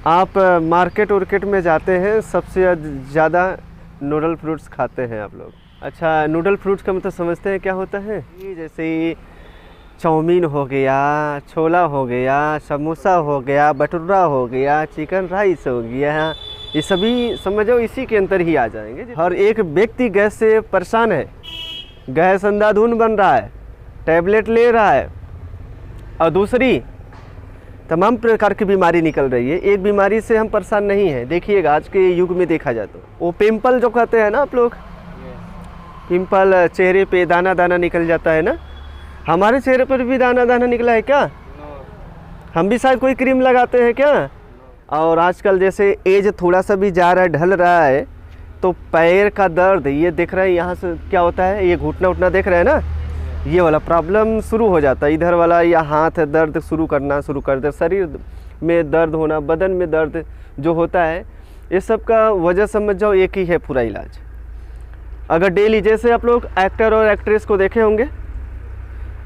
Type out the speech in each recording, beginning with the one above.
आप मार्केट वार्केट में जाते हैं, सबसे ज़्यादा नूडल फ्रूट्स खाते हैं आप लोग। अच्छा, नूडल फ्रूट्स का मतलब समझते हैं क्या होता है? ये जैसे चाउमीन हो गया, छोला हो गया, समोसा हो गया, भटूरा हो गया, चिकन राइस हो गया, ये सभी समझो इसी के अंदर ही आ जाएंगे। हर एक व्यक्ति गैस से परेशान है, गैस अंधाधुन बन रहा है, टैबलेट ले रहा है, और दूसरी तमाम प्रकार की बीमारी निकल रही है। एक बीमारी से हम परेशान नहीं हैं। देखिएगा आज के युग में देखा जाए तो वो पिंपल जो कहते हैं ना आप लोग, पिंपल चेहरे पे दाना दाना निकल जाता है ना। हमारे चेहरे पर भी दाना दाना निकला है क्या? हम भी शायद कोई क्रीम लगाते हैं क्या? और आजकल जैसे एज थोड़ा सा भी जा रहा है, ढल रहा है, तो पैर का दर्द ये दिख रहा है, यहाँ से क्या होता है, ये घुटना उठना देख रहे हैं ना, ये वाला प्रॉब्लम शुरू हो जाता है। इधर वाला या हाथ दर्द शुरू कर दे, शरीर में दर्द होना, बदन में दर्द जो होता है, ये सब का वजह समझ जाओ एक ही है पूरा इलाज। अगर डेली, जैसे आप लोग एक्टर और एक्ट्रेस को देखे होंगे,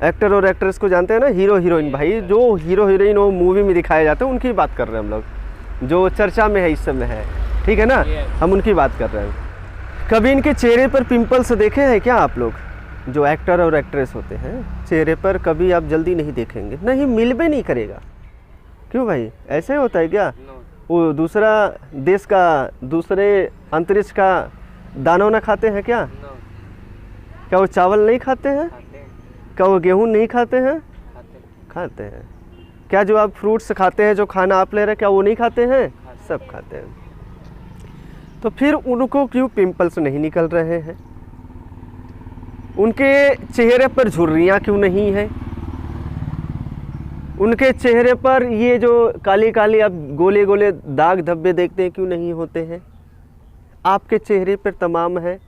एक्टर और एक्ट्रेस को जानते हैं ना, हीरो हीरोइन, भाई जो हीरो हीरोइन वो मूवी में दिखाए जाते हैं उनकी बात कर रहे हैं हम लोग, जो चर्चा में है इस समय है, ठीक है ना, हम उनकी बात कर रहे हैं। कभी इनके चेहरे पर पिंपल्स देखे हैं क्या आप लोग? जो एक्टर और एक्ट्रेस होते हैं, चेहरे पर कभी आप जल्दी नहीं देखेंगे, नहीं मिल भी नहीं करेगा। क्यों भाई, ऐसे होता है क्या? वो दूसरा देश का, दूसरे अंतरिक्ष का दाना ना खाते हैं क्या? क्या वो चावल नहीं खाते हैं? क्या वो गेहूँ नहीं खाते हैं? खाते हैं। क्या जो आप फ्रूट्स खाते हैं, जो खाना आप ले रहे हैं, क्या वो नहीं खाते हैं? सब खाते हैं। तो फिर उनको क्यों पिंपल्स नहीं निकल रहे हैं? उनके चेहरे पर झुर्रियाँ क्यों नहीं हैं? उनके चेहरे पर ये जो काली काली आप गोले गोले दाग धब्बे देखते हैं क्यों नहीं होते हैं? आपके चेहरे पर तमाम है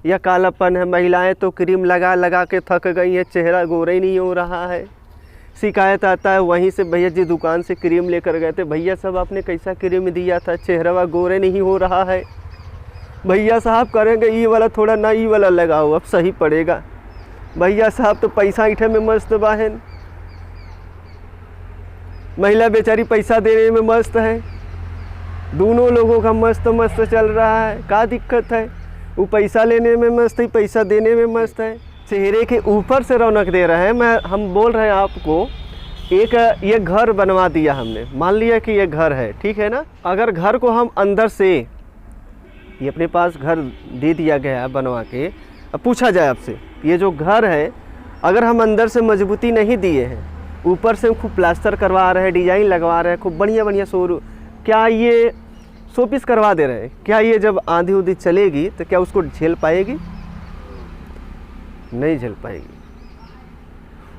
या कालापन है? महिलाएं तो क्रीम लगा लगा के थक गई हैं, चेहरा गोरा ही नहीं हो रहा है। शिकायत आता है वहीं से, भैया जी दुकान से क्रीम लेकर गए थे, भैया साहब आपने कैसा क्रीम दिया था, चेहरा गोरे नहीं हो रहा है। भैया साहब करेंगे ये वाला थोड़ा ना, ये वाला लगाओ अब सही पड़ेगा। भैया साहब तो पैसा ईठे में मस्त बाहन, महिला बेचारी पैसा देने में मस्त है, दोनों लोगों का मस्त मस्त चल रहा है। क्या दिक्कत है? वो पैसा लेने में मस्त है, पैसा देने में मस्त है, चेहरे के ऊपर से रौनक दे रहे हैं। हम बोल रहे हैं आपको, एक ये घर बनवा दिया हमने, मान लिया कि ये घर है, ठीक है ना। अगर घर को हम अंदर से, ये अपने पास घर दे दिया गया है बनवा के, अब पूछा जाए आपसे, ये जो घर है अगर हम अंदर से मजबूती नहीं दिए हैं, ऊपर से खूब प्लास्टर करवा रहे हैं, डिजाइन लगवा रहे हैं, खूब बढ़िया बढ़िया शोरूम, क्या ये शोपीस करवा दे रहे हैं, क्या ये जब आंधी उंधी चलेगी तो क्या उसको झेल पाएगी? नहीं झेल पाएगी।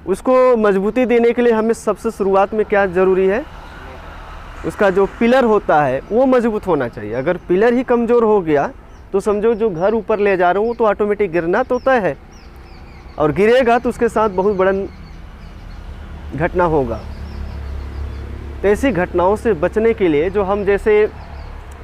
उसको मजबूती देने के लिए हमें सबसे शुरुआत में क्या ज़रूरी है? उसका जो पिलर होता है वो मजबूत होना चाहिए। अगर पिलर ही कमज़ोर हो गया तो समझो जो घर ऊपर ले जा रहा हूँ तो ऑटोमेटिक गिरना तो तय है, और गिरेगा तो उसके साथ बहुत बड़ा घटना होगा। तो ऐसी घटनाओं से बचने के लिए जो हम, जैसे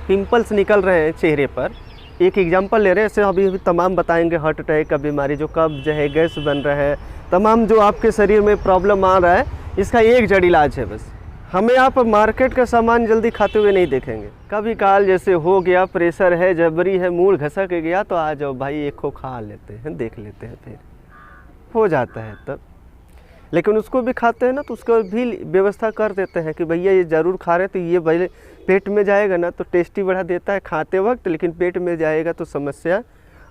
पिंपल्स निकल रहे हैं चेहरे पर, एक एग्जांपल ले रहे हैं, ऐसे अभी तमाम बताएंगे, हार्ट अटैक का बीमारी, जो कब्ज है, गैस बन रहा है, तमाम जो आपके शरीर में प्रॉब्लम आ रहा है, इसका एक जड़ इलाज है बस। हमें आप मार्केट का सामान जल्दी खाते हुए नहीं देखेंगे। कभी काल जैसे हो गया, प्रेशर है, जबरी है, मूड घसक गया, तो आ जाओ भाई एक को खा लेते हैं, देख लेते हैं, फिर हो जाता है तब। लेकिन उसको भी खाते हैं ना तो उसको भी व्यवस्था कर देते हैं कि भैया ये ज़रूर खा रहे, तो ये पहले पेट में जाएगा ना तो टेस्टी बढ़ा देता है खाते वक्त, लेकिन पेट में जाएगा तो समस्या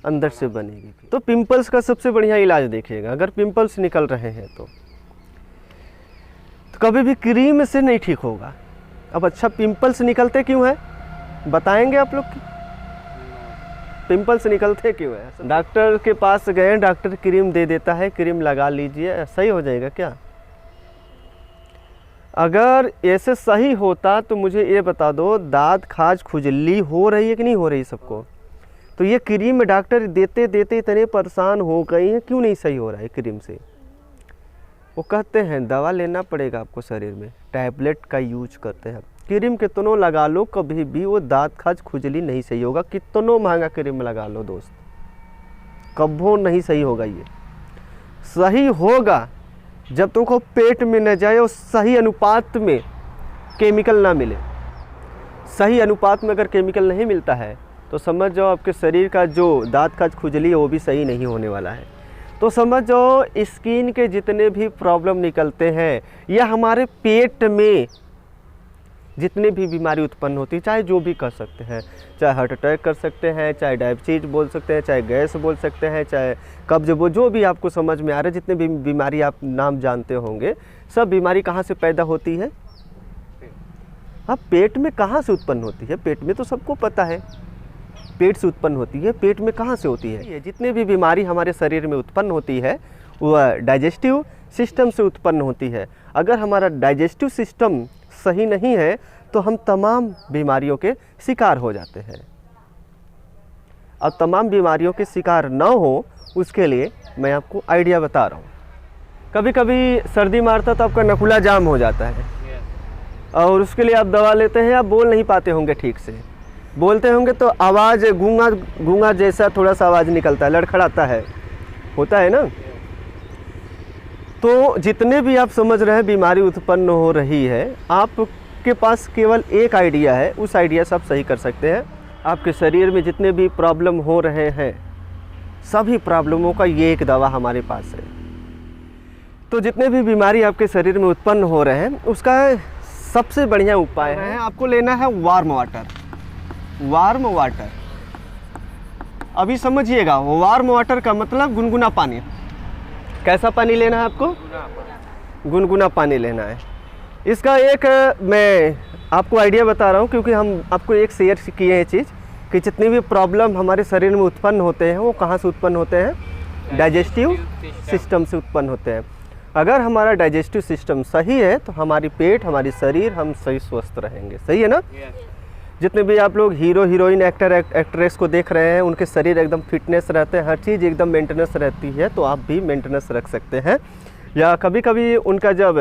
अंदर से बनेगी। तो पिंपल्स का सबसे बढ़िया इलाज देखिएगा, अगर पिंपल्स निकल रहे हैं तो कभी भी क्रीम से नहीं ठीक होगा। अब अच्छा, पिंपल्स निकलते क्यों है बताएंगे आप लोग? पिंपल्स निकलते क्यों है? डॉक्टर के पास गए, डॉक्टर क्रीम दे देता है, क्रीम लगा लीजिए, सही हो जाएगा क्या? अगर ऐसे सही होता तो मुझे ये बता दो, दांत खाज खुजली हो रही है कि नहीं हो रही सबको? तो ये क्रीम डॉक्टर देते देते इतने परेशान हो गए हैं, क्यों नहीं सही हो रहा है क्रीम से? वो कहते हैं दवा लेना पड़ेगा आपको शरीर में, टैबलेट का यूज करते हैं। क्रीम कितनों लगा लो, कभी भी वो दांत खाज खुजली नहीं सही होगा, कितनों महंगा क्रीम लगा लो दोस्त, कभी नहीं सही होगा। ये सही होगा जब तक वो पेट में न जाए और सही अनुपात में केमिकल ना मिले। सही अनुपात में अगर केमिकल नहीं मिलता है तो समझ जाओ आपके शरीर का जो दांत का खुजली है वो भी सही नहीं होने वाला है। तो समझ जाओ स्किन के जितने भी प्रॉब्लम निकलते हैं या हमारे पेट में जितने भी बीमारी उत्पन्न होती है, चाहे जो भी कर सकते हैं, चाहे हार्ट अटैक कर सकते हैं, चाहे डायबिटीज बोल सकते हैं, चाहे गैस बोल सकते हैं, चाहे कब्ज, वो जो भी आपको समझ में आ रहा है, जितने भी बीमारी आप नाम जानते होंगे, सब बीमारी कहाँ से पैदा होती है? हाँ, पेट में कहाँ से उत्पन्न होती है? पेट में तो सबको पता है, पेट से उत्पन्न होती है। पेट में कहाँ से होती है? ये जितने भी बीमारी हमारे शरीर में उत्पन्न होती है वह डाइजेस्टिव सिस्टम से उत्पन्न होती है। अगर हमारा डाइजेस्टिव सिस्टम सही नहीं है तो हम तमाम बीमारियों के शिकार हो जाते हैं। अब तमाम बीमारियों के शिकार ना हो उसके लिए मैं आपको आइडिया बता रहा हूँ। कभी कभी सर्दी मारता तो आपका नकुला जाम हो जाता है और उसके लिए आप दवा लेते हैं, आप बोल नहीं पाते होंगे ठीक से, बोलते होंगे तो आवाज़ गूंगा गूंगा जैसा थोड़ा सा आवाज़ निकलता है, लड़खड़ाता है, होता है ना। तो जितने भी आप समझ रहे हैं बीमारी उत्पन्न हो रही है, आपके पास केवल एक आइडिया है, उस आइडिया से आप सही कर सकते हैं। आपके शरीर में जितने भी प्रॉब्लम हो रहे हैं सभी प्रॉब्लमों का ये एक दवा हमारे पास है। तो जितने भी बीमारी आपके शरीर में उत्पन्न हो रहे हैं उसका सबसे बढ़िया उपाय है, आपको लेना है वार्म वाटर। वार्म वाटर, अभी समझिएगा, वार्म वाटर का मतलब गुनगुना पानी। कैसा पानी लेना है आपको? गुनगुना पानी लेना है। इसका एक मैं आपको आइडिया बता रहा हूँ क्योंकि हम आपको एक शेयर किए हैं चीज़ कि जितनी भी प्रॉब्लम हमारे शरीर में उत्पन्न होते हैं वो कहाँ से उत्पन्न होते हैं? डाइजेस्टिव सिस्टम से उत्पन्न होते हैं। अगर हमारा डाइजेस्टिव सिस्टम सही है तो हमारी पेट, हमारी शरीर, हम सही स्वस्थ रहेंगे। सही है ना? जितने भी आप लोग हीरो हीरोइन एक्टर एक्ट्रेस को देख रहे हैं उनके शरीर एकदम फिटनेस रहते हैं, हर चीज़ एकदम मेंटेनेंस रहती है, तो आप भी मेंटेनेंस रख सकते हैं। या कभी कभी उनका जब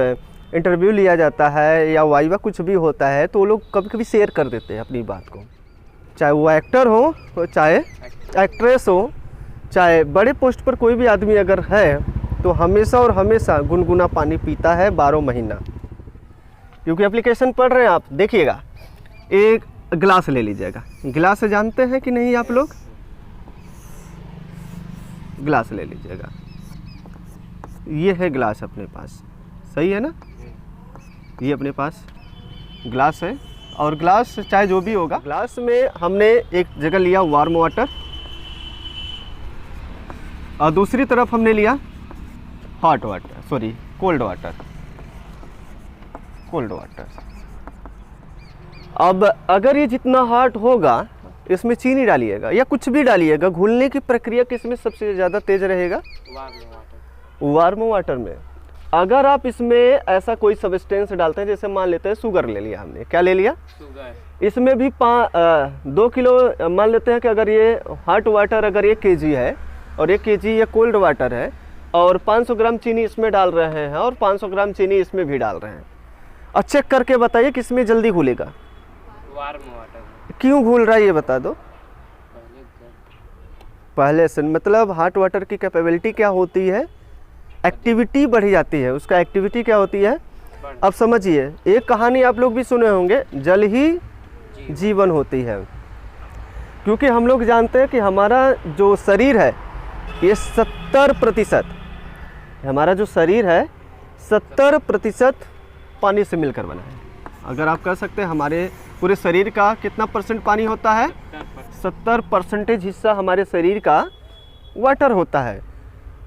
इंटरव्यू लिया जाता है या वाइवा कुछ भी होता है तो वो लोग कभी कभी शेयर कर देते हैं अपनी बात को, चाहे वो एक्टर हो, चाहे एक्ट्रेस हो, चाहे बड़े पोस्ट पर कोई भी आदमी अगर है तो हमेशा और हमेशा गुनगुना पानी पीता है 12 महीना। क्योंकि एप्लीकेशन पढ़ रहे हैं आप, देखिएगा, एक गिलास ले लीजिएगा। गिलास जानते हैं कि नहीं आप लोग? गिलास ले लीजिएगा, ये है गिलास अपने पास, सही है ना? ये अपने पास गिलास है और गिलास चाहे जो भी होगा, गिलास में हमने एक जगह लिया वार्म वाटर और दूसरी तरफ हमने लिया hot water, sorry cold water. Cold water, अब अगर ये जितना हॉट होगा इसमें चीनी डालिएगा या कुछ भी डालिएगा, घुलने की प्रक्रिया किसमें सबसे ज़्यादा तेज रहेगा? वार्म वाटर में। अगर आप इसमें ऐसा कोई सब्सटेंस डालते हैं, जैसे मान लेते हैं शुगर ले लिया हमने, क्या ले लिया? शुगर। इसमें भी 2 किलो मान लेते हैं कि अगर ये हॉट वाटर अगर 1 kg है और 1 kg ये कोल्ड वाटर है और 500 ग्राम चीनी इसमें डाल रहे हैं और 500 ग्राम चीनी इसमें भी डाल रहे हैं, और चेक करके बताइए किसमें जल्दी घुलेगा? Warm water. क्यों घुल रहा है ये बता दो पहले से। मतलब हॉट वाटर की कैपेबिलिटी क्या होती है? एक्टिविटी बढ़ जाती है, उसका एक्टिविटी क्या होती है? अब समझिए, एक कहानी आप लोग भी सुने होंगे, जल ही जीवन होती है। क्योंकि हम लोग जानते हैं कि हमारा जो शरीर है ये 70%, हमारा जो शरीर है 70% पानी से मिलकर बना है। अगर आप कह सकते हैं हमारे पूरे शरीर का कितना परसेंट पानी होता है? 70% हिस्सा हमारे शरीर का वाटर होता है।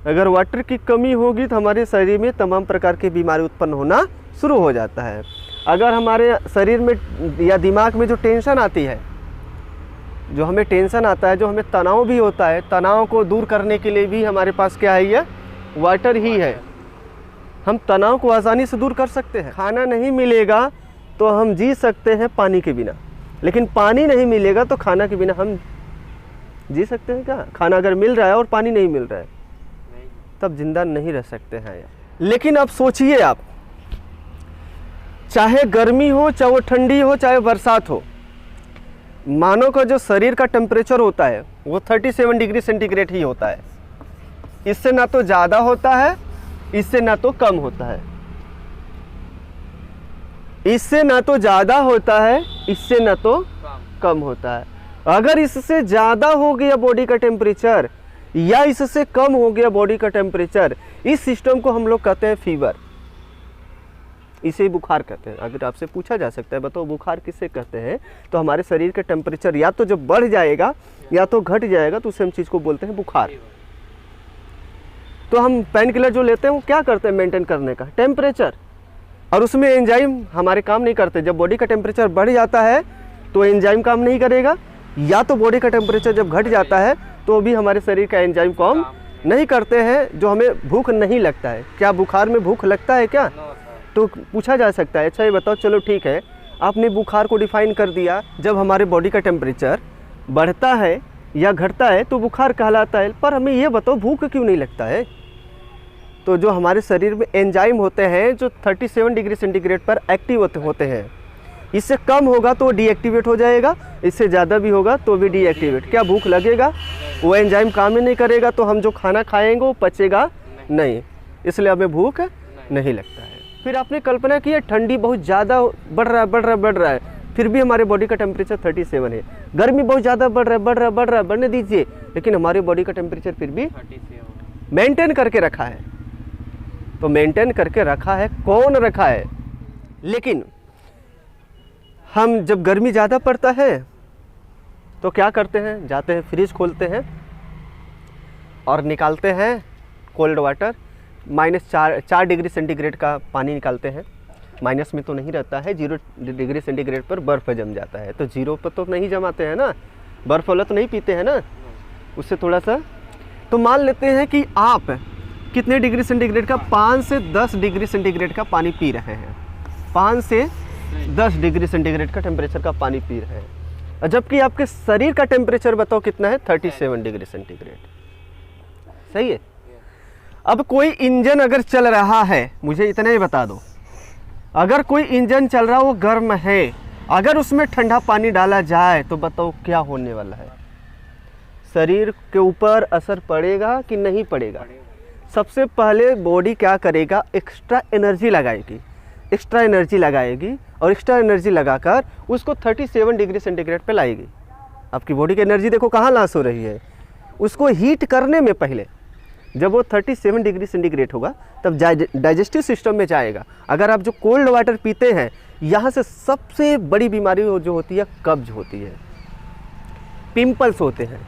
अगर वाटर की कमी होगी तो हमारे शरीर में तमाम प्रकार की बीमारी उत्पन्न होना शुरू हो जाता है। अगर हमारे शरीर में या दिमाग में जो टेंशन आती है, जो हमें टेंशन आता है, जो हमें तनाव भी होता है, तनाव को दूर करने के लिए भी हमारे पास क्या है? ये वाटर ही है। हम तनाव को आसानी से दूर कर सकते हैं। खाना नहीं मिलेगा तो हम जी सकते हैं पानी के बिना, लेकिन पानी नहीं मिलेगा तो खाना के बिना हम जी सकते हैं क्या? खाना अगर मिल रहा है और पानी नहीं मिल रहा है तब जिंदा नहीं रह सकते हैं। लेकिन अब सोचिए आप, चाहे गर्मी हो, चाहे वो ठंडी हो, चाहे बरसात हो, मानव का जो शरीर का टेम्परेचर होता है वो 37 डिग्री सेंटीग्रेड ही होता है। इससे ना तो ज़्यादा होता है, इससे ना तो कम होता है। इससे ना तो ज़्यादा होता है, इससे ना तो कम होता है। अगर इससे ज़्यादा हो गया बॉडी का टेम्परेचर या इससे कम हो गया बॉडी का टेम्परेचर, इस सिस्टम को हम लोग कहते हैं फीवर, इसे बुखार कहते हैं। अगर आपसे पूछा जा सकता है बताओ बुखार किसे कहते हैं, तो हमारे शरीर का टेम्परेचर या तो जब बढ़ जाएगा या तो घट जाएगा तो उसे हम चीज़ को बोलते हैं बुखार। तो हम पेन किलर जो लेते हैं वो क्या करते हैं, मेंटेन करने का टेम्परेचर, और उसमें एंजाइम हमारे काम नहीं करते। जब बॉडी का टेम्परेचर बढ़ जाता है तो एंजाइम काम नहीं करेगा, या तो बॉडी का टेम्परेचर जब घट जाता है तो भी हमारे शरीर का एंजाइम काम नहीं करते हैं, जो हमें भूख नहीं लगता है। क्या बुखार में भूख लगता है क्या? तो पूछा जा सकता है। अच्छा ये बताओ, चलो ठीक है, आपने बुखार को डिफाइन कर दिया, जब हमारे बॉडी का टेम्परेचर बढ़ता है या घटता है तो बुखार कहलाता है। पर हमें ये बताओ भूख क्यों नहीं लगता है? तो जो हमारे शरीर में एंजाइम होते हैं जो 37 डिग्री सेंटीग्रेड पर एक्टिव होते हैं, इससे कम होगा तो डीएक्टिवेट हो जाएगा, इससे ज़्यादा भी होगा तो भी डीएक्टिवेट। क्या भूख लगेगा? वो एंजाइम काम ही नहीं करेगा, तो हम जो खाना खाएंगे वो पचेगा नहीं, इसलिए हमें भूख नहीं लगता है। फिर आपने कल्पना की है ठंडी बहुत ज़्यादा बढ़ रहा है, फिर भी हमारे बॉडी का टेम्परेचर 37 है। गर्मी बहुत ज़्यादा बढ़ रहा है, बढ़ने दीजिए, लेकिन हमारे बॉडी का टेम्परेचर फिर भी मेंटेन करके रखा है। तो मेंटेन करके रखा है, कौन रखा है? लेकिन हम जब गर्मी ज़्यादा पड़ता है तो क्या करते हैं, जाते हैं फ्रिज खोलते हैं और निकालते हैं कोल्ड वाटर, -4 डिग्री सेंटीग्रेड का पानी निकालते हैं। माइनस में तो नहीं रहता है, 0 डिग्री सेंटीग्रेड पर बर्फ़ जम जाता है। तो 0 पर तो नहीं जमाते हैं ना, बर्फ़ वाला तो नहीं पीते हैं ना, उससे थोड़ा सा। तो मान लेते हैं कि आप कितने डिग्री सेंटीग्रेड का, 5 से 10 डिग्री सेंटीग्रेड का पानी पी रहे हैं, 5 से 10 डिग्री सेंटीग्रेड का टेम्परेचर का पानी पी रहे हैं, जबकि आपके शरीर का टेम्परेचर बताओ कितना है, 37 डिग्री सेंटीग्रेड। सही है। अब कोई इंजन अगर चल रहा है, मुझे इतना ही बता दो, अगर कोई इंजन चल रहा है वो गर्म है, अगर उसमें ठंडा पानी डाला जाए तो बताओ क्या होने वाला है? शरीर के ऊपर असर पड़ेगा कि नहीं पड़ेगा? सबसे पहले बॉडी क्या करेगा, एक्स्ट्रा एनर्जी लगाएगी, और एक्स्ट्रा एनर्जी लगाकर उसको 37 डिग्री सेंटीग्रेड पे लाएगी। आपकी बॉडी की एनर्जी देखो कहाँ लॉस हो रही है, उसको हीट करने में। पहले जब वो 37 डिग्री सेंटीग्रेड होगा तब डाइजेस्टिव सिस्टम में जाएगा। अगर आप जो कोल्ड वाटर पीते हैं, यहाँ से सबसे बड़ी बीमारी जो होती है कब्ज होती है, पिंपल्स होते हैं,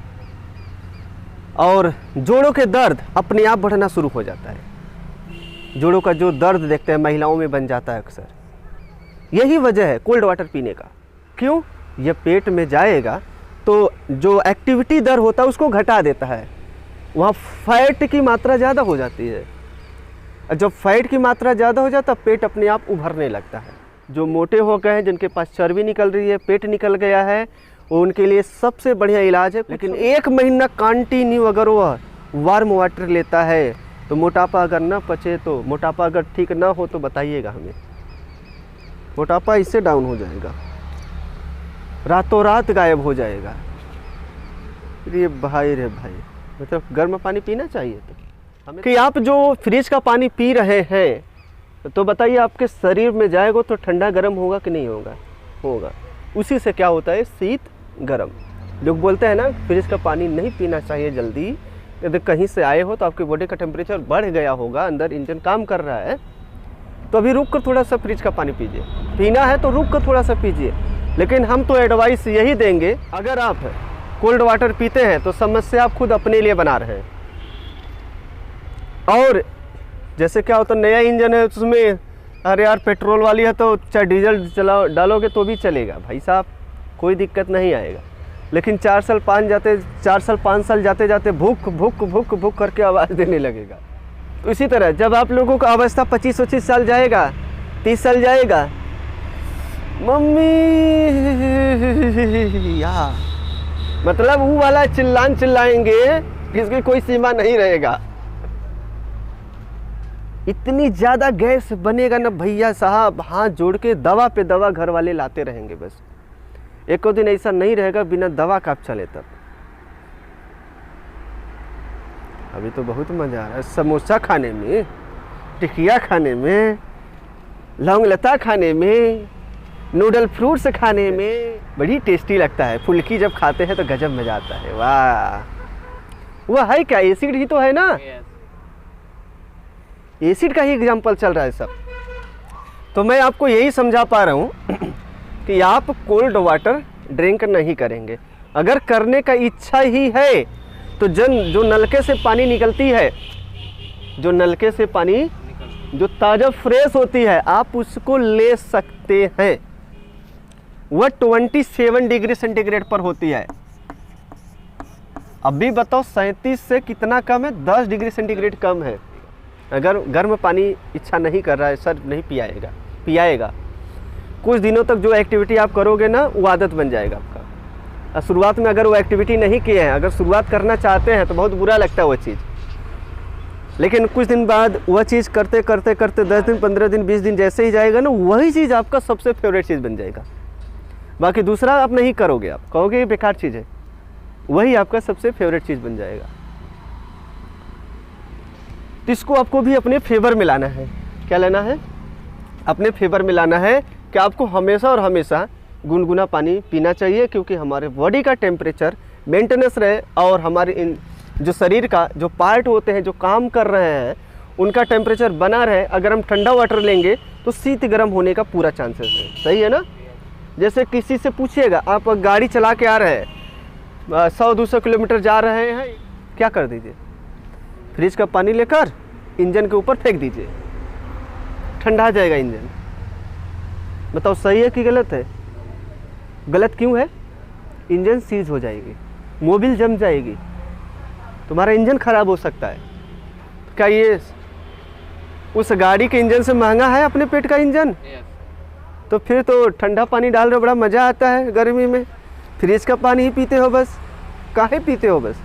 और जोड़ों के दर्द अपने आप बढ़ना शुरू हो जाता है। जोड़ों का जो दर्द देखते हैं महिलाओं में बन जाता है अक्सर, यही वजह है कोल्ड वाटर पीने का। क्यों? ये पेट में जाएगा तो जो एक्टिविटी दर होता है उसको घटा देता है, वहाँ फैट की मात्रा ज़्यादा हो जाती है। जब फैट की मात्रा ज़्यादा हो जाता है पेट अपने आप उभरने लगता है। जो मोटे हो गए हैं, जिनके पास चर्बी निकल रही है, पेट निकल गया है, वो उनके लिए सबसे बढ़िया इलाज है। लेकिन 1 महीना कंटिन्यू अगर वह वार्म वाटर लेता है तो मोटापा अगर ना पचे, तो मोटापा अगर ठीक ना हो तो बताइएगा हमें, मोटापा इससे डाउन हो जाएगा, रातों रात गायब हो जाएगा। रे भाई, मतलब गर्म पानी पीना चाहिए। तो हमें कि आप जो फ्रिज का पानी पी रहे हैं तो बताइए आपके शरीर में जाएगा तो ठंडा गर्म होगा कि नहीं होगा? होगा। उसी से क्या होता है, शीत गर्म। लोग बोलते हैं ना फ्रिज का पानी नहीं पीना चाहिए जल्दी, यदि कहीं से आए हो तो आपकी बॉडी का टेम्परेचर बढ़ गया होगा, अंदर इंजन काम कर रहा है, तो अभी रुक कर थोड़ा सा फ्रिज का पानी पीजिए। पीना है तो रुक कर थोड़ा सा पीजिए। लेकिन हम तो एडवाइस यही देंगे, अगर आप कोल्ड वाटर पीते हैं तो समस्या आप खुद अपने लिए बना रहे हैं। और जैसे क्या होता है, नया इंजन है उसमें अरे यार पेट्रोल वाली है तो चाहे डीजल डालोगे तो भी चलेगा भाई साहब, कोई दिक्कत नहीं आएगा। लेकिन 4 साल 5 साल जाते जाते भूख भूख भूख भूख करके आवाज़ देने लगेगा। तो इसी तरह जब आप लोगों का अवस्था 25-25 साल जाएगा, 30 साल जाएगा, मम्मी या मतलब वो वाला चिल्लाएंगे जिसकी कोई सीमा नहीं रहेगा। इतनी ज़्यादा गैस बनेगा ना भैया साहब, हाथ जोड़ के दवा पे दवा घर वाले लाते रहेंगे। बस एक दिन ऐसा नहीं रहेगा बिना दवा का आप चले तब। अभी तो बहुत मज़ा आ रहा है समोसा खाने में, टिकिया खाने में, लौंग लता खाने में, नूडल फ्रूट्स खाने में बड़ी टेस्टी लगता है। फुल्की जब खाते हैं तो गजब मजा आता है। वाह, वह है क्या, एसिड ही तो है ना, एसिड का ही एग्जाम्पल चल रहा है सब। तो मैं आपको यही समझा पा रहा हूँ कि आप कोल्ड वाटर ड्रिंक नहीं करेंगे। अगर करने का इच्छा ही है तो जो नलके से पानी निकलती है, जो नलके से पानी जो ताज़ा फ्रेश होती है, आप उसको ले सकते हैं। वह 27 डिग्री सेंटीग्रेड पर होती है। अभी बताओ 37 से कितना कम है, 10 डिग्री सेंटीग्रेड कम है। अगर गर्म पानी इच्छा नहीं कर रहा है, सर नहीं पियाएगा। कुछ दिनों तक जो एक्टिविटी आप करोगे ना, वो आदत बन जाएगा आपका। और शुरुआत में अगर वो एक्टिविटी नहीं किए हैं, अगर शुरुआत करना चाहते हैं तो बहुत बुरा लगता है वो चीज़, लेकिन कुछ दिन बाद वह चीज़ करते करते 10 दिन 15 दिन 20 दिन जैसे ही जाएगा ना, वही चीज़ आपका सबसे फेवरेट चीज़ बन जाएगा। बाकी दूसरा आप नहीं करोगे, आप कहोगे ये बेकार चीज़ है, वही आपका सबसे फेवरेट चीज़ बन जाएगा। तो इसको आपको भी अपने फेवर में लाना है। क्या लेना है? अपने फेवर में लाना है कि आपको हमेशा और हमेशा गुनगुना पानी पीना चाहिए, क्योंकि हमारे बॉडी का टेम्परेचर मेंटेनेंस रहे और हमारे जो शरीर का जो पार्ट होते हैं जो काम कर रहे हैं उनका टेम्परेचर बना रहे। अगर हम ठंडा वाटर लेंगे तो शीत गर्म होने का पूरा चांसेस है। सही है ना? जैसे किसी से पूछिएगा, आप गाड़ी चला के आ रहे हैं, 100-200 किलोमीटर जा रहे हैं, क्या कर दीजिए, फ्रिज का पानी लेकर इंजन के ऊपर फेंक दीजिए, ठंडा आ जाएगा इंजन। बताओ सही है कि गलत है? गलत क्यों है? इंजन सीज हो जाएगी, मोबिल जम जाएगी, तुम्हारा इंजन खराब हो सकता है। क्या ये उस गाड़ी के इंजन से महंगा है अपने पेट का इंजन? तो फिर तो ठंडा पानी डाल रहे, बड़ा मज़ा आता है गर्मी में। फ्रिज का पानी ही पीते हो बस। काहे पीते हो बस?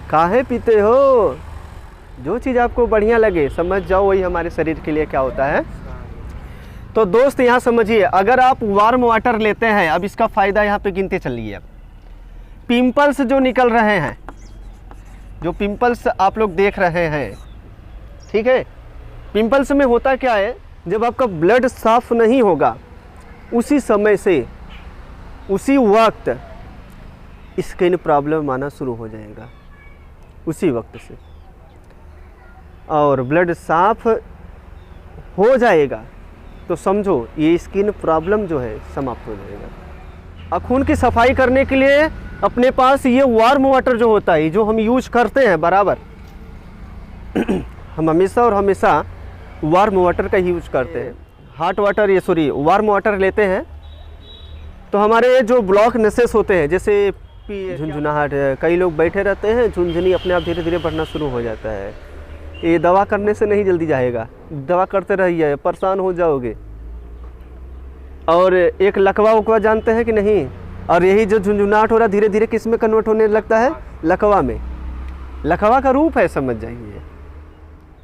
काहे पीते हो? जो चीज़ आपको बढ़िया लगे समझ जाओ, वही हमारे शरीर के लिए क्या होता है। तो दोस्त यहाँ समझिए, अगर आप वार्म वाटर लेते हैं, अब इसका फ़ायदा यहाँ पे गिनते चलिए। पिंपल्स जो निकल रहे हैं, जो पिंपल्स आप लोग देख रहे हैं, ठीक है, पिंपल्स में होता क्या है, जब आपका ब्लड साफ नहीं होगा उसी समय से उसी वक्त स्किन प्रॉब्लम आना शुरू हो जाएगा, उसी वक्त से। और ब्लड साफ हो जाएगा तो समझो ये स्किन प्रॉब्लम जो है समाप्त हो जाएगा। अब खून की सफाई करने के लिए अपने पास ये वार्म वाटर जो होता है, जो हम यूज करते हैं बराबर हम हमेशा और हमेशा वार्म वाटर का यूज करते हैं। हॉट वाटर वार्म वाटर लेते हैं तो हमारे जो ब्लॉक नसेस होते हैं, जैसे झुंझुनाहट, कई लोग बैठे रहते हैं, झुंझुनी अपने आप धीरे धीरे बढ़ना शुरू हो जाता है। ये दवा करने से नहीं जल्दी जाएगा, दवा करते रहिए, परेशान हो जाओगे। और एक लकवा उकवा जानते हैं कि नहीं? और यही जो झुंझुनाहट हो रहा धीरे धीरे किस में कन्वर्ट होने लगता है? लकवा में। लकवा का रूप है, समझ जाइए।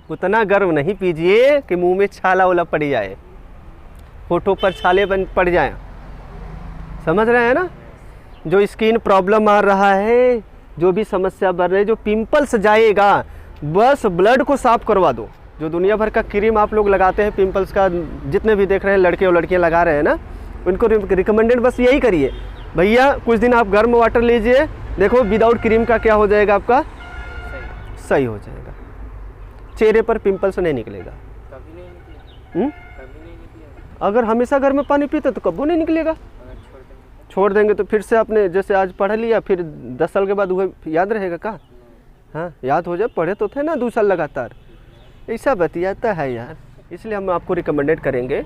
उतना गर्म नहीं पीजिए कि मुंह में छाला वाला पड़ जाए, होठों पर छाले पड़ जाए। समझ रहे हैं ना? जो स्किन प्रॉब्लम आ रहा है, जो भी समस्या बढ़ रही है, जो पिंपल्स जाएगा, बस ब्लड को साफ करवा दो। जो दुनिया भर का क्रीम आप लोग लगाते हैं पिंपल्स का, जितने भी देख रहे हैं लड़के और लड़कियां लगा रहे हैं ना, उनको रिकमेंडेड बस यही करिए, भैया कुछ दिन आप गर्म वाटर लीजिए, देखो विदाउट क्रीम का क्या हो जाएगा, आपका सही हो जाएगा। चेहरे पर पिंपल्स नहीं निकलेगा। कभी नहीं निकलेगा। अगर हमेशा गर्म पानी पीते तो कभी नहीं निकलेगा। छोड़ देंगे तो फिर से आपने जैसे आज पढ़ लिया, फिर 10 साल के बाद वह याद रहेगा का? हाँ, याद हो जाए, पढ़े तो थे ना 2 साल लगातार। ऐसा बतियाता है यार। इसलिए हम आपको रिकमेंडेड करेंगे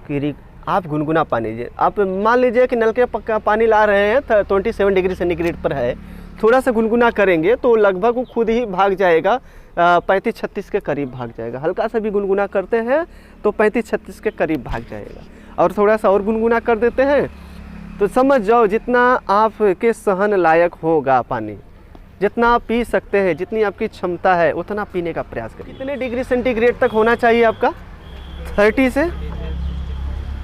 कि आप गुनगुना पानी लीजिए। आप मान लीजिए कि नलके पक्का पानी ला रहे हैं, 27 डिग्री सेंटीग्रेड पर है, थोड़ा सा गुनगुना करेंगे तो लगभग वो खुद ही भाग जाएगा, 35-36 के करीब भाग जाएगा। हल्का सा भी गुनगुना करते हैं तो 35-36 के करीब भाग जाएगा। और थोड़ा सा और गुनगुना कर देते हैं तो समझ जाओ जितना आपके सहन लायक होगा पानी, जितना आप पी सकते हैं, जितनी आपकी क्षमता है उतना पीने का प्रयास करिए। कितने डिग्री सेंटीग्रेड तक होना चाहिए आपका? 30 से?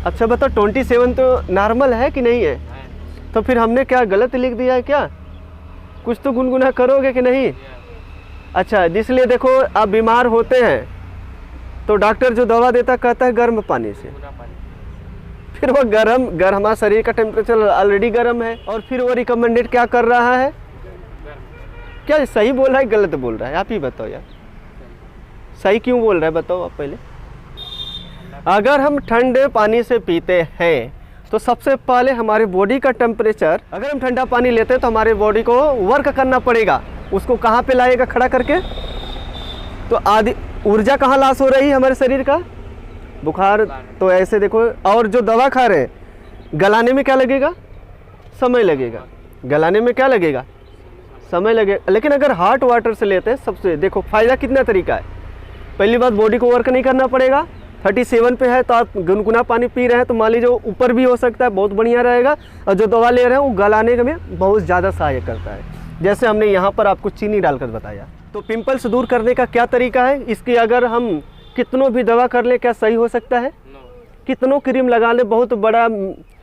अच्छा बताओ, 27 तो नॉर्मल है कि नहीं है? तो फिर हमने क्या गलत लिख दिया है क्या? कुछ तो गुनगुना करोगे कि नहीं? अच्छा, जिसलिए देखो आप बीमार होते हैं तो डॉक्टर जो दवा देता कहता है गर्म पानी से, पूरा पानी। फिर वो गर्म हमारा शरीर का टेम्परेचर ऑलरेडी गर्म है, और फिर वो रिकमेंडेड क्या कर रहा है? क्या सही बोल रहा है गलत बोल रहा है? आप ही बताओ यार, सही क्यों बोल रहा है बताओ आप पहले। अगर हम ठंडे पानी से पीते हैं तो सबसे पहले हमारे बॉडी का टेम्परेचर, अगर हम ठंडा पानी लेते हैं तो हमारे बॉडी को वर्क करना पड़ेगा, उसको कहाँ पे लाएगा? खड़ा करके। तो आधी ऊर्जा कहाँ लॉस हो रही है हमारे शरीर का? बुखार। तो ऐसे देखो, और जो दवा खा रहे हैं गलाने में क्या लगेगा? समय लगेगा। गलाने में क्या लगेगा? समय लगेगा। लेकिन अगर हॉट वाटर से लेते हैं, सबसे देखो फ़ायदा कितना तरीका है। पहली बात, बॉडी को वर्क नहीं करना पड़ेगा। 37 पे है तो आप गुनगुना पानी पी रहे हैं तो मान लीजिए ऊपर भी हो सकता है, बहुत बढ़िया रहेगा। और जो दवा ले रहे हैं वो गलाने में बहुत ज़्यादा सहायक करता है, जैसे हमने यहाँ पर आपको चीनी डालकर बताया। तो पिंपल्स दूर करने का क्या तरीका है? इसकी अगर हम कितनों भी दवा कर ले, क्या सही हो सकता है? कितनों क्रीम लगा ले, बहुत बड़ा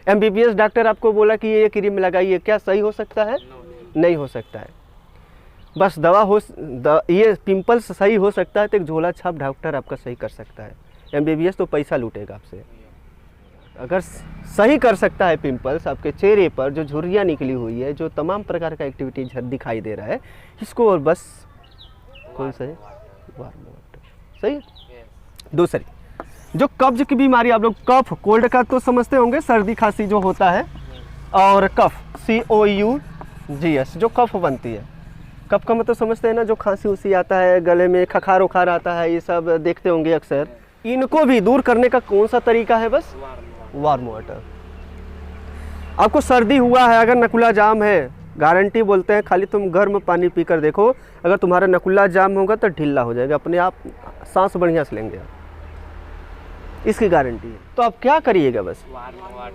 MBBS डॉक्टर आपको बोला कि ये क्रीम लगाइए, क्या सही हो सकता है? नहीं हो सकता है। बस ये पिंपल्स सही हो सकता है तो एक झोला छाप डॉक्टर आपका सही कर सकता है। MBBS तो पैसा लूटेगा आपसे। अगर सही कर सकता है पिंपल्स, आपके चेहरे पर जो झुर्रियाँ निकली हुई है, जो तमाम प्रकार का एक्टिविटीज दिखाई दे रहा है, इसको और बस कौन सा है? Warm water. सही है। दूसरी, जो कब्ज की बीमारी, आप लोग कफ, कोल्ड का तो समझते होंगे, सर्दी खांसी जो होता है, और कफ COUGS जो कफ बनती है। कफ का मतलब समझते हैं ना, जो खांसी उसी आता है, गले में खखार उखार आता है, ये सब देखते होंगे अक्सर। इनको भी दूर करने का कौन सा तरीका है? बस वार्म वाटर। आपको सर्दी हुआ है, अगर नकुला जाम है, गारंटी बोलते हैं, खाली तुम गर्म पानी पीकर देखो, अगर तुम्हारा नकुला जाम होगा तो ढीला हो जाएगा, अपने आप सांस बढ़िया से लेंगे, इसकी गारंटी है। तो आप क्या करिएगा? बस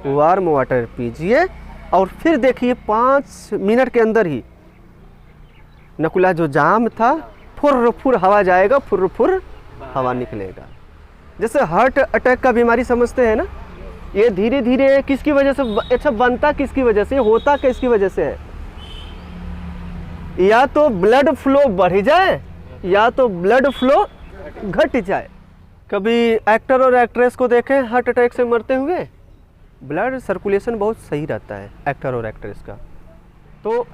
वार्म वाटर पीजिए और फिर देखिए 5 मिनट के अंदर ही नकुला जो जाम था, फुर फुर हवा जाएगा, फुर फुर हवा निकलेगा। जैसे हार्ट अटैक का बीमारी समझते हैं ना, ये धीरे धीरे किसकी वजह से अच्छा बनता, किसकी वजह से होता, किसकी वजह से है? या तो ब्लड फ्लो बढ़ जाए या तो ब्लड फ्लो घट जाए। कभी एक्टर और एक्ट्रेस को देखें हार्ट अटैक से मरते हुए? ब्लड सर्कुलेशन बहुत सही रहता है एक्टर और एक्ट्रेस का। तो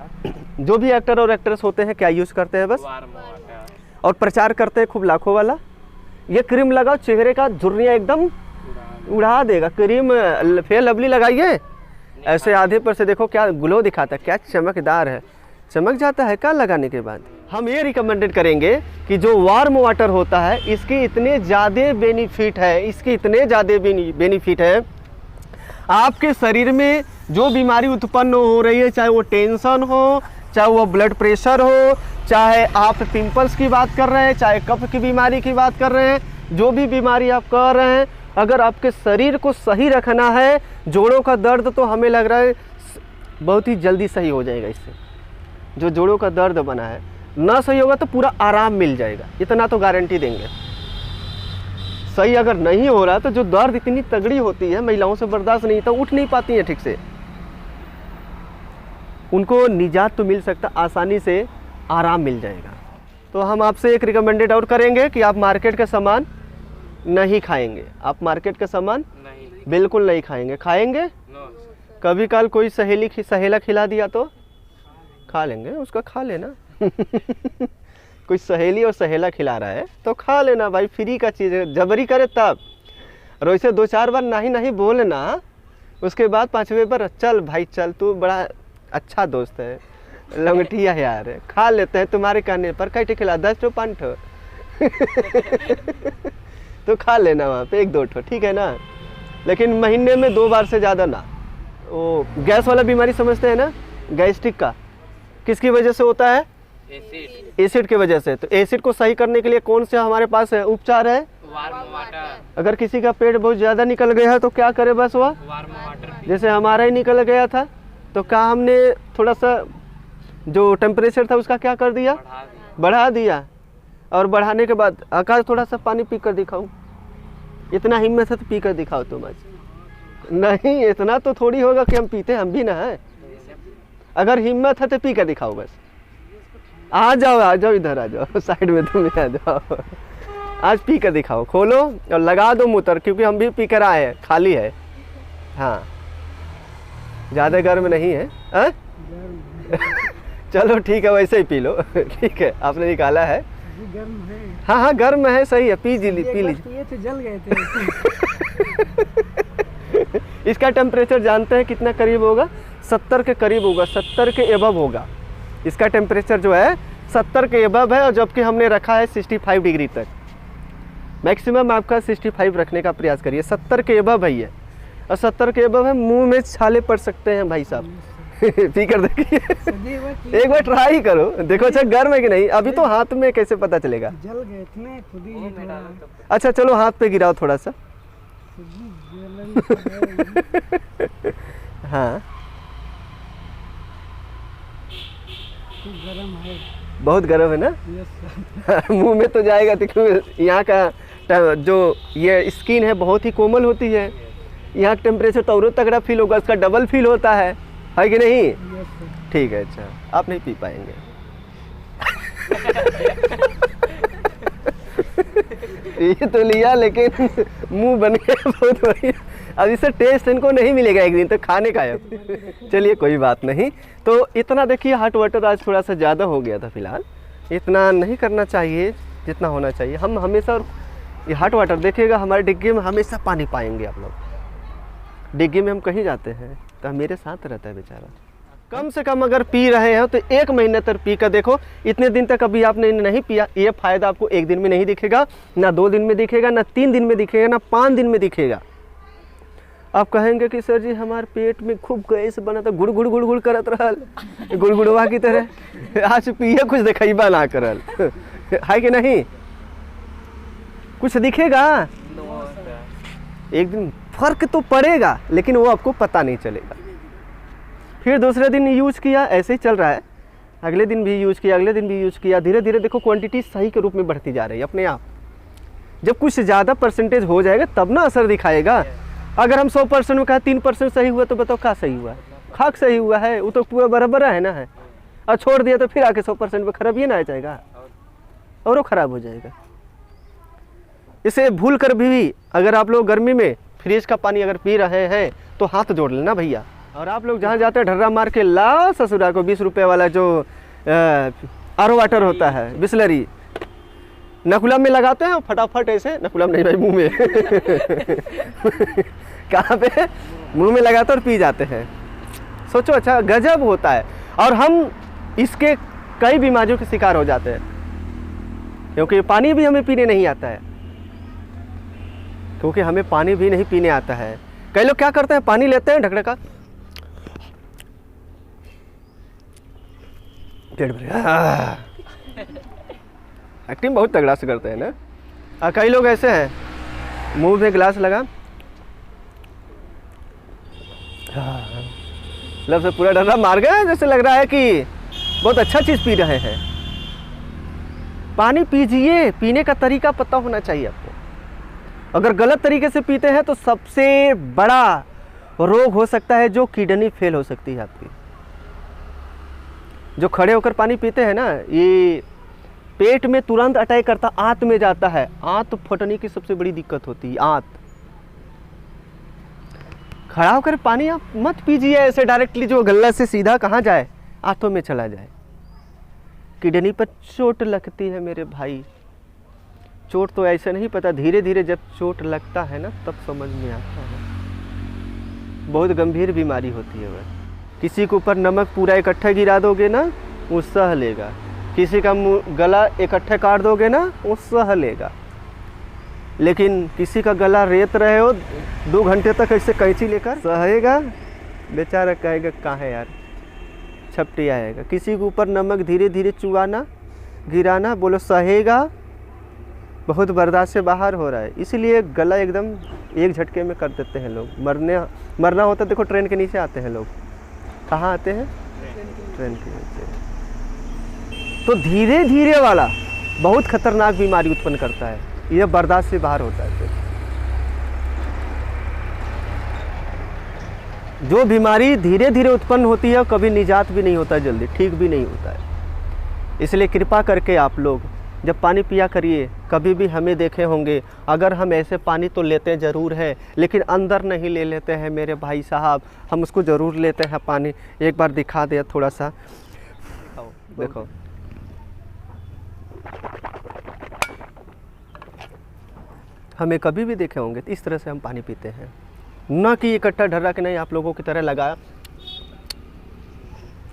जो भी एक्टर और एक्ट्रेस होते हैं क्या यूज़ करते हैं? बस और प्रचार करते हैं खूब लाखों वाला, ये क्रीम लगाओ, चेहरे का झुर्रियाँ एकदम उड़ा देगा। क्रीम फेयर लवली लगाइए, ऐसे आधे पर से देखो क्या ग्लो दिखाता है, क्या चमकदार है, चमक जाता है क्या लगाने के बाद। हम ये रिकमेंडेड करेंगे कि जो वार्म वाटर होता है, इसके इतने ज़्यादा बेनिफिट है, आपके शरीर में जो बीमारी उत्पन्न हो रही है, चाहे वो टेंशन हो, चाहे वो ब्लड प्रेशर हो, चाहे आप पिंपल्स की बात कर रहे हैं, चाहे कफ की बीमारी की बात कर रहे हैं, जो भी बीमारी आप कर रहे हैं, अगर आपके शरीर को सही रखना है, जोड़ों का दर्द तो हमें लग रहा है बहुत ही जल्दी सही हो जाएगा। इससे जो जोड़ों का दर्द बना है ना सही होगा तो पूरा आराम मिल जाएगा, इतना तो गारंटी देंगे। सही अगर नहीं हो रहा तो जो दर्द इतनी तगड़ी होती है, महिलाओं से बर्दाश्त नहीं था, उठ नहीं पाती हैं ठीक से, उनको निजात तो मिल सकता, आसानी से आराम मिल जाएगा। तो हम आपसे एक रिकमेंडेड और करेंगे कि आप मार्केट का सामान नहीं खाएंगे। आप मार्केट का सामान बिल्कुल नहीं खाएंगे। खाएंगे कभी कल कोई सहेला खिला दिया तो खा लेंगे, उसका खा लेना कोई सहेली और सहेला खिला रहा है तो खा लेना भाई, फ्री का चीज़ है, जबरी करे तब। और वैसे 2-4 बार नहीं बोलना, उसके बाद 5वें बार चल भाई चल, तू बड़ा अच्छा दोस्त है, लंगटिया है यार, खा लेते हैं तुम्हारे कहने पर, कैसे खिला 10 ठो 5 ठो तो खा लेना वहाँ पे 1-2 ठो, ठीक है ना। लेकिन महीने में 2 बार से ज़्यादा ना। वो गैस वाला बीमारी समझते हैं ना, गैस्ट्रिक का, किसकी वजह से होता है? एसिड की वजह से। तो एसिड को सही करने के लिए कौन सा हमारे पास है उपचार है? Warm water. अगर किसी का पेट बहुत ज़्यादा निकल गया है तो क्या करे? बस वह वार्म वाटर, जैसे हमारा ही निकल गया था तो क्या हमने थोड़ा सा जो टेम्परेचर था उसका क्या कर दिया? बढ़ा दिया। और बढ़ाने के बाद आकाश थोड़ा सा पानी पी कर दिखाऊँ, इतना हिम्मत है तो पी कर दिखाओ तुम आज। नहीं इतना तो थोड़ी होगा कि हम पीते, हम भी ना है। अगर हिम्मत है तो पी कर दिखाओ बस। आ जाओ इधर आ जाओ, साइड में तुम आ जाओ। आज पी कर दिखाओ, खोलो और लगा दो मुँह तर, क्योंकि हम भी पी कर आए हैं, खाली है। हाँ ज़्यादा गर्म नहीं है, हाँ? चलो ठीक है, वैसे ही पी लो। ठीक है, आपने निकाला है। गर्म है। हाँ हाँ गर्म है, सही है, पी लीजिए। ये तो जल गए थे। इसका टेम्परेचर जानते हैं कितना करीब होगा? 70 के करीब होगा, 70 के एबव होगा। इसका टेम्परेचर जो है 70 के एबव है, और जबकि हमने रखा है 65 डिग्री तक। मैक्सिमम आपका 65 रखने का प्रयास करिए। 70 के एबव है ये, और 70 के एबव है, मुंह में छाले पड़ सकते हैं भाई साहब। पी कर देखिए, एक बार ट्राई करो, देखो अच्छा गर्म है कि नहीं। अभी तो हाथ में कैसे पता चलेगा? जल गए थे खुद ही थोड़ा। अच्छा चलो हाथ पे गिराओ थोड़ा सा। हाँ गरम है, बहुत गर्म है ना? Yes sir. मुंह में तो जाएगा, क्योंकि यहाँ का जो ये स्किन है बहुत ही कोमल होती है। यहाँ टेम्परेचर तो और तगड़ा फील होगा, उसका डबल फील होता है कि नहीं? Yes sir. ठीक है, अच्छा आप नहीं पी पाएंगे। ये तो लिया, लेकिन मुंह बन गया बहुत बढ़िया। अब इससे टेस्ट इनको नहीं मिलेगा एक दिन, तो खाने का है। चलिए कोई बात नहीं। तो इतना देखिए, हॉट वाटर आज थोड़ा सा ज़्यादा हो गया था फिलहाल, इतना नहीं करना चाहिए जितना होना चाहिए। हम हमेशा, ये हॉट वाटर देखिएगा, हमारे डिग्गी में हमेशा पानी पाएंगे आप लोग। डिग्गी में हम कहीं जाते हैं तो मेरे साथ रहता है बेचारा। कम से कम अगर पी रहे हैं तो 1 महीने तक पी कर देखो। इतने दिन तक अभी आपने नहीं पिया, ये फ़ायदा आपको 1 दिन में नहीं दिखेगा, ना 2 दिन में दिखेगा, ना 3 दिन में दिखेगा, ना 5 दिन में दिखेगा। आप कहेंगे कि सर जी हमारे पेट में खूब गैस बना था, गुड़ गुड़ गुड़ गुड़ करत रहल, गुड़गुड़वा की तरह। आज पिए कुछ दिखेबा ना करल, है कि नहीं? कुछ दिखेगा? एक दिन फर्क तो पड़ेगा, लेकिन वो आपको पता नहीं चलेगा। फिर दूसरे दिन यूज़ किया, ऐसे ही चल रहा है। अगले दिन भी यूज़ किया, अगले दिन भी यूज़ किया, धीरे धीरे देखो क्वांटिटी सही के रूप में बढ़ती जा रही है अपने आप। जब कुछ ज़्यादा परसेंटेज हो जाएगा तब ना असर दिखाएगा। अगर हम 100% में कहा 3% सही हुआ, तो बताओ क्या सही हुआ है? खाक सही हुआ है, वो तो पूरा बराबर है ना है। और छोड़ दिया तो फिर आके 100% पे खराब ही ना आ जाएगा, और वो ख़राब हो जाएगा। इसे भूल कर भी अगर आप लोग गर्मी में फ्रिज का पानी अगर पी रहे हैं तो हाथ जोड़ लेना भैया। और आप लोग जहाँ जाते हैं ढर्रा मार के ला ससुरा को 20 रुपये वाला जो आर ओ वाटर होता है, बिस्लरी, नकुलम में लगाते हैं फटाफट ऐसे, नकुलम नहीं भाई मुंह में कहाँ पे? मुंह में लगाते और पी जाते हैं। सोचो, अच्छा गजब होता है। और हम इसके कई बीमारियों के शिकार हो जाते हैं, क्योंकि पानी भी हमें पीने नहीं आता है। क्योंकि हमें पानी भी नहीं पीने आता है। कई लोग क्या करते हैं, पानी लेते हैं ढकढका, पेट भर एक्टिंग बहुत तगड़ा से करते हैं ना। और कई लोग ऐसे हैं, मुंह में गिलास लगा, मतलब से पूरा डर्रा मार गया, जैसे लग रहा है कि बहुत अच्छा चीज़ पी रहे हैं। पानी पीजिए, पीने का तरीका पता होना चाहिए आपको। अगर गलत तरीके से पीते हैं तो सबसे बड़ा रोग हो सकता है, जो किडनी फेल हो सकती है आपकी। जो खड़े होकर पानी पीते हैं ना, ये पेट में तुरंत अटैक करता, आंत में जाता है। आंत फटने की सबसे बड़ी दिक्कत होती है, आंत। खड़ा होकर पानी आप मत पीजिए ऐसे डायरेक्टली, जो गल्ला से सीधा कहाँ जाए, आंतों में चला जाए। किडनी पर चोट लगती है मेरे भाई। चोट तो ऐसे नहीं पता, धीरे धीरे जब चोट लगता है ना तब समझ में आता है। बहुत गंभीर बीमारी होती है वह। किसी के ऊपर नमक पूरा इकट्ठा गिरा दोगे ना, वो सह लेगा। किसी का गला इकट्ठे काट दोगे ना, वो सह लेगा। लेकिन किसी का गला रेत रहे हो 2 घंटे तक ऐसे कैंची लेकर, सहेगा? बेचारा कहेगा कहाँ है यार, छपटी आएगा। किसी के ऊपर नमक धीरे धीरे चुआना, गिराना, बोलो सहेगा? बहुत बर्दाश्त से बाहर हो रहा है। इसलिए गला एकदम एक झटके में कर देते हैं लोग। मरना होता है, देखो ट्रेन के नीचे आते हैं लोग। कहाँ आते हैं? ट्रेन के नीचे। तो धीरे धीरे वाला बहुत खतरनाक बीमारी उत्पन्न करता है, यह बर्दाश्त से बाहर होता है। जो बीमारी धीरे धीरे उत्पन्न होती है, कभी निजात भी नहीं होता, जल्दी ठीक भी नहीं होता है। इसलिए कृपा करके आप लोग जब पानी पिया करिए, कभी भी हमें देखे होंगे, अगर हम ऐसे पानी तो लेते ज़रूर है लेकिन अंदर नहीं ले लेते हैं मेरे भाई साहब, हम उसको ज़रूर लेते हैं पानी। एक बार दिखा दे थोड़ा सा, देखो हमें कभी भी देखे होंगे तो इस तरह से हम पानी पीते हैं, ना कि इकट्ठा ढर्रा के नहीं आप लोगों की तरह लगा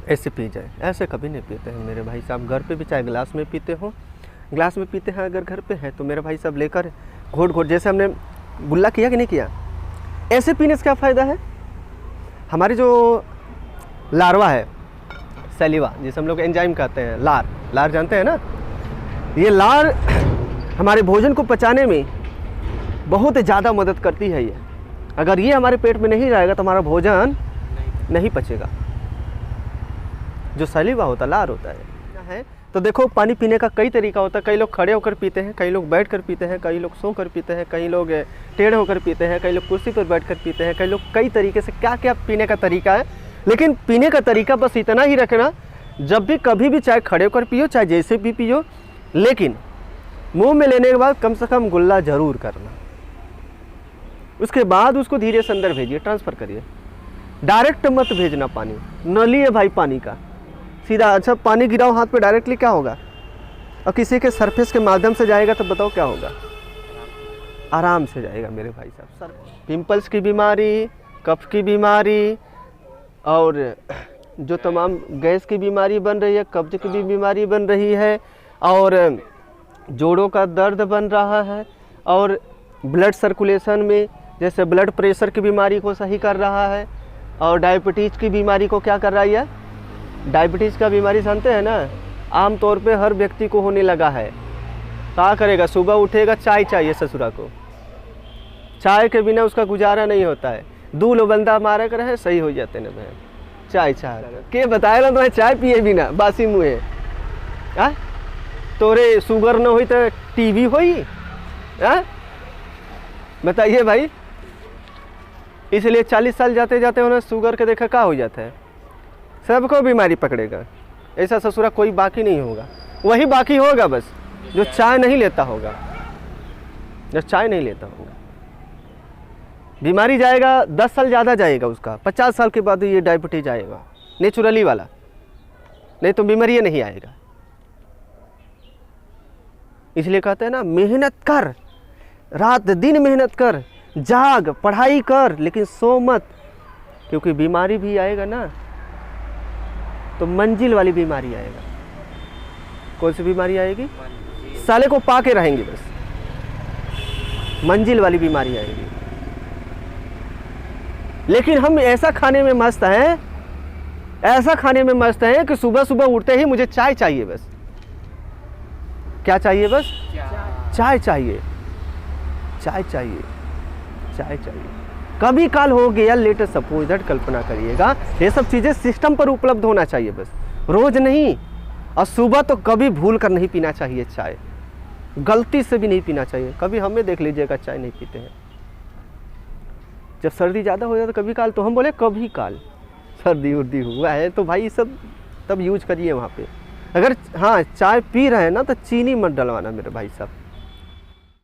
ऐसे पी जाए, ऐसे कभी नहीं पीते हैं मेरे भाई साहब। घर पे भी चाहे गिलास में पीते हो, गिलास में पीते हैं, अगर घर पे है तो मेरे भाई साहब लेकर घोट घोट, जैसे हमने गुल्ला किया कि नहीं किया, ऐसे पीने से क्या फ़ायदा है। हमारी जो लार्वा है, सैलिवा जिसे हम लोग एंजाइम कहते हैं, लार जानते हैं ना, ये लार हमारे भोजन को पचाने में बहुत ज़्यादा मदद करती है। ये अगर ये हमारे पेट में नहीं जाएगा तो हमारा भोजन नहीं पचेगा। जो सैलिवा होता, लार होता है। तो देखो पानी पीने का कई तरीका होता है, कई लोग खड़े होकर पीते हैं, कई लोग बैठ कर पीते हैं, कई लोग सो कर पीते हैं, कई लोग टेढ़े होकर पीते हैं, कई लोग कुर्सी पर बैठ कर पीते हैं, कई लोग कई तरीके से क्या क्या पीने का तरीका है। लेकिन पीने का तरीका बस इतना ही रखना, जब भी कभी भी चाहे खड़े होकर पियो चाहे जैसे भी पियो, लेकिन मुंह में लेने के बाद कम से कम गुल्ला ज़रूर करना। उसके बाद उसको धीरे से अंदर भेजिए, ट्रांसफ़र करिए, डायरेक्ट मत भेजना पानी, न लिए भाई पानी का सीधा। अच्छा पानी गिराओ हाथ पे डायरेक्टली क्या होगा, और किसी के सरफेस के माध्यम से जाएगा तो बताओ क्या होगा, आराम से जाएगा मेरे भाई साहब। पिंपल्स की बीमारी, कफ की बीमारी, और जो तमाम गैस की बीमारी बन रही है, कब्ज की भी बीमारी बन रही है, और जोड़ों का दर्द बन रहा है, और ब्लड सर्कुलेशन में जैसे ब्लड प्रेशर की बीमारी को सही कर रहा है, और डायबिटीज़ की बीमारी को क्या कर रहा है। डायबिटीज़ का बीमारी जानते हैं ना, आम तौर पे हर व्यक्ति को होने लगा है। क्या करेगा, सुबह उठेगा चाय चाहिए ससुरा को, चाय के बिना उसका गुजारा नहीं होता है। दूल बंदा मारे कर है सही हो जाते ना बहन, चाय के बताएगा तो चाय पिए बिना बासी मुँहे तोरे शुगर न हुई तो टीबी हुई, बताइए भाई। इसलिए 40 साल जाते जाते उन्हें शुगर के देखा क्या हो जाता है, सबको बीमारी पकड़ेगा। ऐसा ससुरा कोई बाकी नहीं होगा, वही बाकी होगा बस जो चाय नहीं लेता होगा, जो चाय नहीं लेता होगा। बीमारी जाएगा 10 साल ज़्यादा जाएगा उसका, 50 साल के बाद ये डायबिटीज आएगा नेचुरली वाला, नहीं तो बीमारी नहीं आएगा। इसलिए कहते हैं ना, मेहनत कर, रात दिन मेहनत कर, जाग, पढ़ाई कर, लेकिन सो मत, क्योंकि बीमारी भी आएगा ना तो मंजिल वाली बीमारी आएगा। कौन सी बीमारी आएगी, साले को पाके रहेंगे बस, मंजिल वाली बीमारी आएगी। लेकिन हम ऐसा खाने में मस्त हैं, ऐसा खाने में मस्त हैं कि सुबह सुबह उठते ही मुझे चाय चाहिए बस। क्या चाहिए बस, चाय चाहिए, चाय चाहिए, चाय चाहिए। कभी काल हो गया लेट सपोज, कल्पना करिएगा, ये सब चीज़ें सिस्टम पर उपलब्ध होना चाहिए बस, रोज़ नहीं। और सुबह तो कभी भूल कर नहीं पीना चाहिए चाय, गलती से भी नहीं पीना चाहिए। कभी हमें देख लीजिएगा चाय नहीं पीते हैं, जब सर्दी ज़्यादा हो जाए तो कभी काल, तो हम बोले कभी काल सर्दी उर्दी हुआ है तो भाई सब तब यूज करिए वहाँ पे। अगर हाँ चाय पी रहे हैं ना तो चीनी मत डलवाना मेरे भाई साहब,